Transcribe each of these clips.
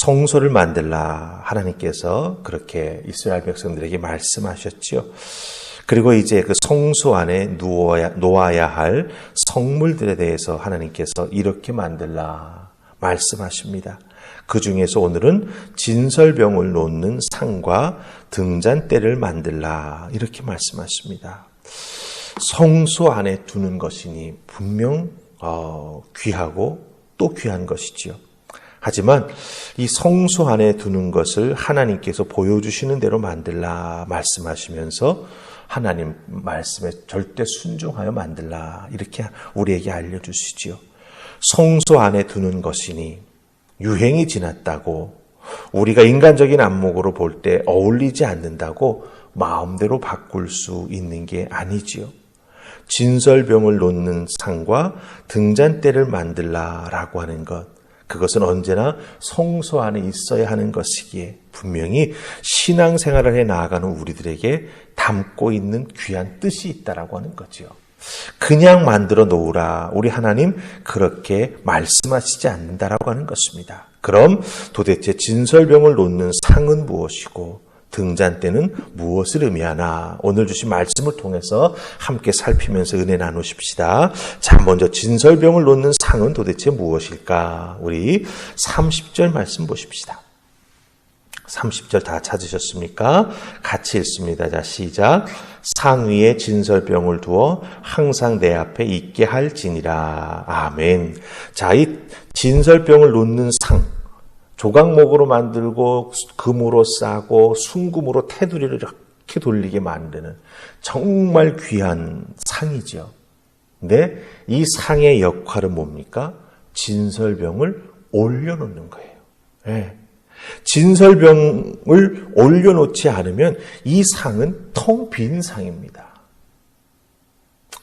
성소를 만들라 하나님께서 그렇게 이스라엘 백성들에게 말씀하셨지요. 그리고 이제 그 성소 안에 놓아야 할 성물들에 대해서 하나님께서 이렇게 만들라 말씀하십니다. 그 중에서 오늘은 진설병을 놓는 상과 등잔대를 만들라 이렇게 말씀하십니다. 성소 안에 두는 것이니 분명 귀하고 또 귀한 것이지요. 하지만 이 성소 안에 두는 것을 하나님께서 보여주시는 대로 만들라 말씀하시면서 하나님 말씀에 절대 순종하여 만들라 이렇게 우리에게 알려주시지요. 성소 안에 두는 것이니 유행이 지났다고 우리가 인간적인 안목으로 볼 때 어울리지 않는다고 마음대로 바꿀 수 있는 게 아니지요. 진설병을 놓는 상과 등잔대를 만들라라고 하는 것, 그것은 언제나 성소 안에 있어야 하는 것이기에 분명히 신앙생활을 해 나아가는 우리들에게 담고 있는 귀한 뜻이 있다라고 하는 거죠. 그냥 만들어 놓으라. 우리 하나님 그렇게 말씀하시지 않는다라고 하는 것입니다. 그럼 도대체 진설병을 놓는 상은 무엇이고 등잔대는 무엇을 의미하나? 오늘 주신 말씀을 통해서 함께 살피면서 은혜 나누십시다. 자, 먼저 진설병을 놓는 상은 도대체 무엇일까? 우리 30절 말씀 보십시다. 30절 다 찾으셨습니까? 같이 읽습니다. 자, 시작. 상 위에 진설병을 두어 항상 내 앞에 있게 할지니라. 아멘. 자, 이 진설병을 놓는 상, 조각목으로 만들고 금으로 싸고 순금으로 테두리를 이렇게 돌리게 만드는 정말 귀한 상이죠. 근데 이 상의 역할은 뭡니까? 진설병을 올려놓는 거예요. 네. 진설병을 올려놓지 않으면 이 상은 텅 빈 상입니다.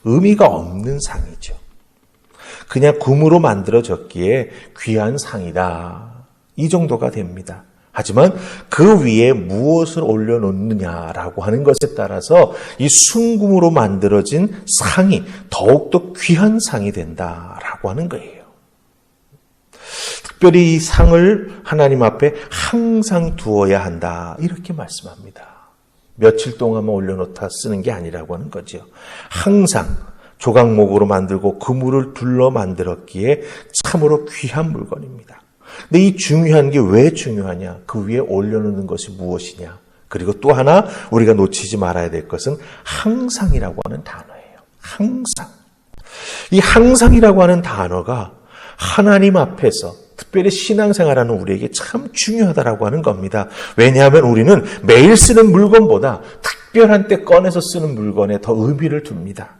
의미가 없는 상이죠. 그냥 금으로 만들어졌기에 귀한 상이다. 이 정도가 됩니다. 하지만 그 위에 무엇을 올려놓느냐라고 하는 것에 따라서 이 순금으로 만들어진 상이 더욱더 귀한 상이 된다라고 하는 거예요. 특별히 이 상을 하나님 앞에 항상 두어야 한다 이렇게 말씀합니다. 며칠 동안만 올려놓다 쓰는 게 아니라고 하는 거죠. 항상 조각목으로 만들고 그물을 둘러 만들었기에 참으로 귀한 물건입니다. 근데 이 중요한 게 왜 중요하냐? 그 위에 올려놓는 것이 무엇이냐? 그리고 또 하나 우리가 놓치지 말아야 될 것은 항상이라고 하는 단어예요. 항상. 이 항상이라고 하는 단어가 하나님 앞에서 특별히 신앙생활하는 우리에게 참 중요하다라고 하는 겁니다. 왜냐하면 우리는 매일 쓰는 물건보다 특별한 때 꺼내서 쓰는 물건에 더 의미를 둡니다.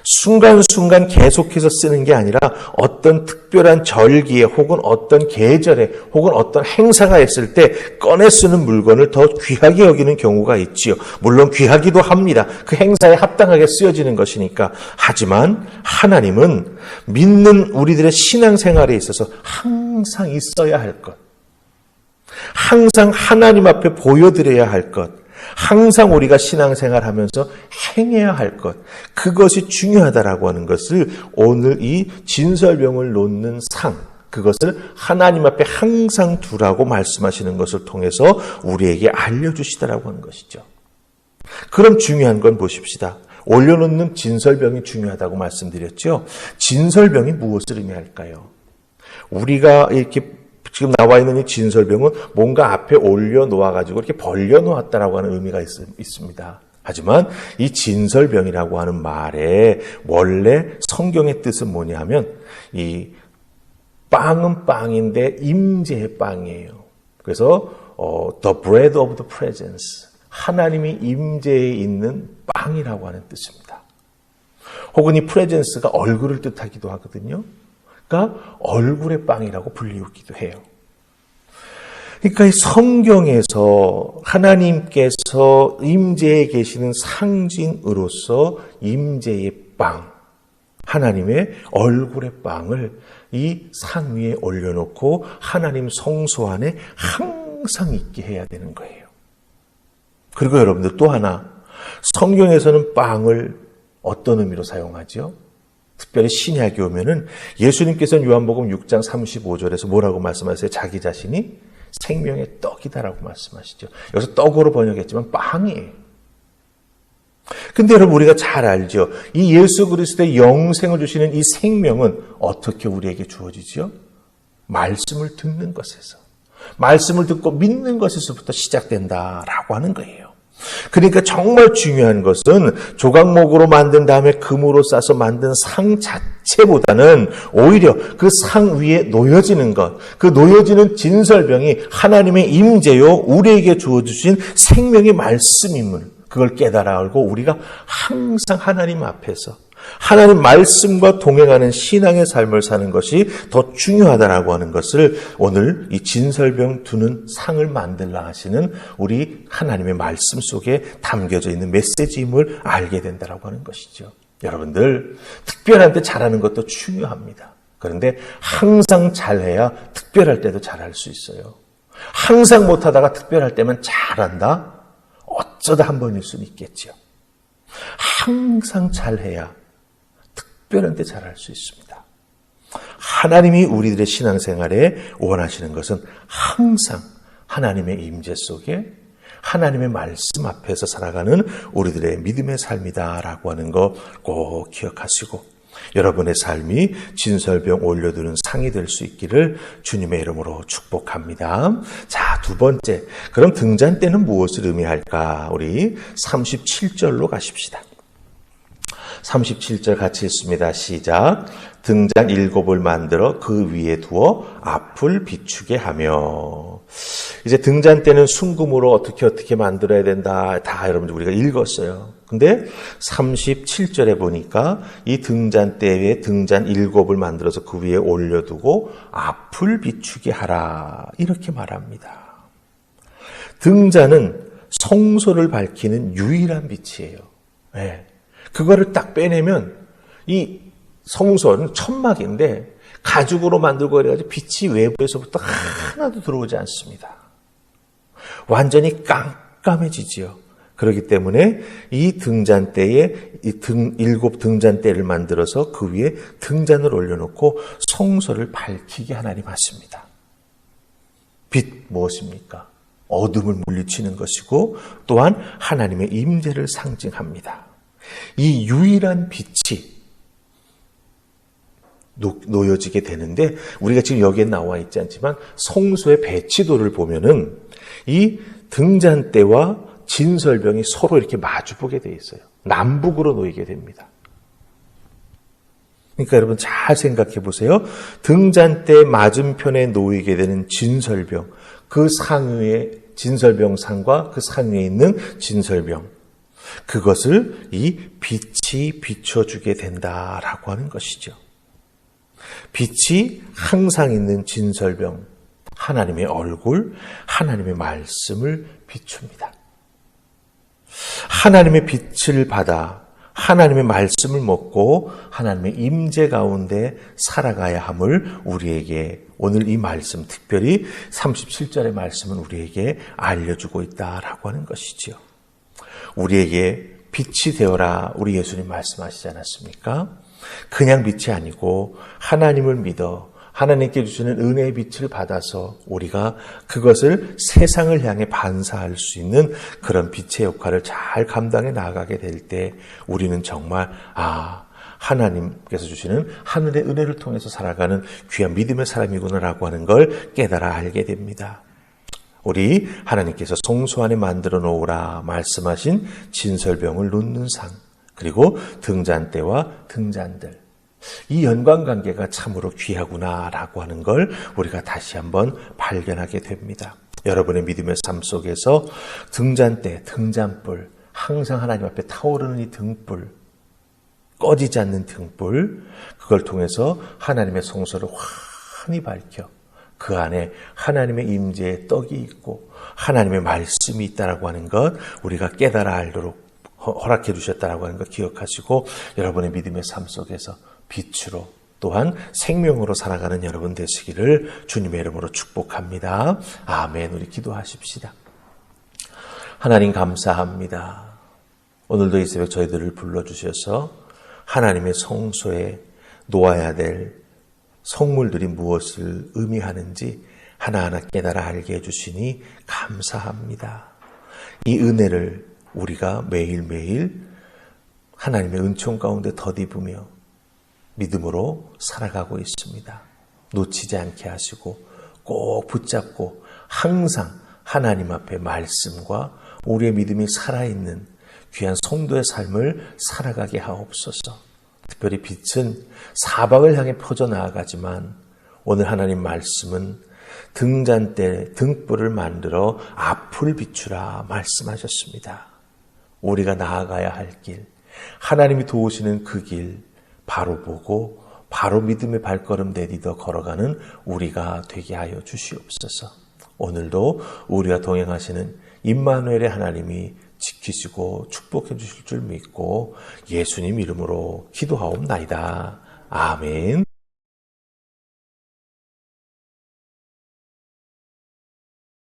순간순간 계속해서 쓰는 게 아니라 어떤 특별한 절기에 혹은 어떤 계절에 혹은 어떤 행사가 있을 때 꺼내 쓰는 물건을 더 귀하게 여기는 경우가 있지요. 물론 귀하기도 합니다. 그 행사에 합당하게 쓰여지는 것이니까. 하지만 하나님은 믿는 우리들의 신앙생활에 있어서 항상 있어야 할 것, 항상 하나님 앞에 보여드려야 할 것, 항상 우리가 신앙생활하면서 행해야 할 것, 그것이 중요하다라고 하는 것을 오늘 이 진설병을 놓는 상, 그것을 하나님 앞에 항상 두라고 말씀하시는 것을 통해서 우리에게 알려주시다라고 하는 것이죠. 그럼 중요한 건 보십시다. 올려놓는 진설병이 중요하다고 말씀드렸죠. 진설병이 무엇을 의미할까요? 우리가 이렇게 지금 나와 있는 이 진설병은 뭔가 앞에 올려놓아가지고 이렇게 벌려놓았다라고 하는 의미가 있습니다. 하지만 이 진설병이라고 하는 말의 원래 성경의 뜻은 뭐냐 하면 이 빵은 빵인데 임재의 빵이에요. 그래서 the bread of the presence, 하나님이 임재에 있는 빵이라고 하는 뜻입니다. 혹은 이 presence가 얼굴을 뜻하기도 하거든요. 그러니까 얼굴의 빵이라고 불리우기도 해요. 그러니까 이 성경에서 하나님께서 임재에 계시는 상징으로서 임재의 빵, 하나님의 얼굴의 빵을 이 상 위에 올려놓고 하나님 성소 안에 항상 있게 해야 되는 거예요. 그리고 여러분들 또 하나, 성경에서는 빵을 어떤 의미로 사용하죠? 특별히 신약에 오면은 예수님께서는 요한복음 6장 35절에서 뭐라고 말씀하세요? 자기 자신이 생명의 떡이다라고 말씀하시죠. 여기서 떡으로 번역했지만 빵이에요. 근데 여러분 우리가 잘 알죠. 이 예수 그리스도의 영생을 주시는 이 생명은 어떻게 우리에게 주어지죠? 말씀을 듣는 것에서. 말씀을 듣고 믿는 것에서부터 시작된다라고 하는 거예요. 그러니까 정말 중요한 것은 조각목으로 만든 다음에 금으로 싸서 만든 상 자체보다는 오히려 그 상 위에 놓여지는 것, 그 놓여지는 진설병이 하나님의 임재요 우리에게 주어주신 생명의 말씀임을 그걸 깨달아 알고 우리가 항상 하나님 앞에서 하나님 말씀과 동행하는 신앙의 삶을 사는 것이 더 중요하다라고 하는 것을 오늘 이 진설병 두는 상을 만들라 하시는 우리 하나님의 말씀 속에 담겨져 있는 메시지임을 알게 된다라고 하는 것이죠. 여러분들 특별할 때 잘하는 것도 중요합니다. 그런데 항상 잘해야 특별할 때도 잘할 수 있어요. 항상 못하다가 특별할 때만 잘한다? 어쩌다 한 번일 수는 있겠죠. 항상 잘해야 특별한 때 잘할 수 있습니다. 하나님이 우리들의 신앙생활에 원하시는 것은 항상 하나님의 임재 속에 하나님의 말씀 앞에서 살아가는 우리들의 믿음의 삶이다라고 하는 거 꼭 기억하시고 여러분의 삶이 진설병 올려두는 상이 될 수 있기를 주님의 이름으로 축복합니다. 자, 두 번째. 그럼 등잔 때는 무엇을 의미할까? 우리 37절로 가십시다. 37절 같이 읽습니다. 시작. 등잔 7을 만들어 그 위에 두어 앞을 비추게 하며. 이제 등잔 때는 순금으로 어떻게 만들어야 된다. 다 여러분들 우리가 읽었어요. 근데 37절에 보니까 이 등잔대에 등잔 7을 만들어서 그 위에 올려두고 앞을 비추게 하라. 이렇게 말합니다. 등잔은 성소를 밝히는 유일한 빛이에요. 네. 그거를 딱 빼내면 이 성소는 천막인데 가죽으로 만들고 그래가지고 빛이 외부에서부터 하나도 들어오지 않습니다. 완전히 깜깜해지지요. 그렇기 때문에 이 등잔대에 이 7 등잔대를 만들어서 그 위에 등잔을 올려놓고 성소를 밝히게 하나님 하십니다. 빛 무엇입니까? 어둠을 물리치는 것이고 또한 하나님의 임재를 상징합니다. 이 유일한 빛이 놓여지게 되는데 우리가 지금 여기에 나와 있지 않지만 성소의 배치도를 보면은 이 등잔대와 진설병이 서로 이렇게 마주보게 돼 있어요. 남북으로 놓이게 됩니다. 그러니까 여러분 잘 생각해 보세요. 등잔대 맞은편에 놓이게 되는 진설병, 그 상위에 진설병 상과 그 상위에 있는 진설병, 그것을 이 빛이 비춰주게 된다라고 하는 것이죠. 빛이 항상 있는 진설병, 하나님의 얼굴, 하나님의 말씀을 비춥니다. 하나님의 빛을 받아 하나님의 말씀을 먹고 하나님의 임재 가운데 살아가야 함을 우리에게 오늘 이 말씀, 특별히 37절의 말씀은 우리에게 알려주고 있다라고 하는 것이지요. 우리에게 빛이 되어라 우리 예수님 말씀하시지 않았습니까? 그냥 빛이 아니고 하나님을 믿어 하나님께 주시는 은혜의 빛을 받아서 우리가 그것을 세상을 향해 반사할 수 있는 그런 빛의 역할을 잘 감당해 나가게 될 때 우리는 정말 하나님께서 주시는 하늘의 은혜를 통해서 살아가는 귀한 믿음의 사람이구나라고 하는 걸 깨달아 알게 됩니다. 우리 하나님께서 성소 안에 만들어 놓으라 말씀하신 진설병을 놓는 상, 그리고 등잔대와 등잔들, 이 연관관계가 참으로 귀하구나라고 하는 걸 우리가 다시 한번 발견하게 됩니다. 여러분의 믿음의 삶 속에서 등잔대, 등잔불, 항상 하나님 앞에 타오르는 이 등불, 꺼지지 않는 등불, 그걸 통해서 하나님의 성소를 환히 밝혀 그 안에 하나님의 임재의 떡이 있고 하나님의 말씀이 있다라고 하는 것 우리가 깨달아 알도록 허락해 주셨다라고 하는 것 기억하시고 여러분의 믿음의 삶 속에서 빛으로 또한 생명으로 살아가는 여러분 되시기를 주님의 이름으로 축복합니다. 아멘. 우리 기도하십시다. 하나님 감사합니다. 오늘도 이 새벽 저희들을 불러주셔서 하나님의 성소에 놓아야 될 성물들이 무엇을 의미하는지 하나하나 깨달아 알게 해주시니 감사합니다. 이 은혜를 우리가 매일매일 하나님의 은총 가운데 덧입으며 믿음으로 살아가고 있습니다. 놓치지 않게 하시고 꼭 붙잡고 항상 하나님 앞에 말씀과 우리의 믿음이 살아있는 귀한 성도의 삶을 살아가게 하옵소서. 특별히 빛은 사방을 향해 퍼져나가지만 오늘 하나님 말씀은 등잔대 등불을 만들어 앞을 비추라 말씀하셨습니다. 우리가 나아가야 할 길, 하나님이 도우시는 그 길 바로 보고 바로 믿음의 발걸음 내디뎌 걸어가는 우리가 되게 하여 주시옵소서. 오늘도 우리와 동행하시는 임마누엘의 하나님이 지키시고 축복해 주실 줄 믿고 예수님 이름으로 기도하옵나이다. 아멘.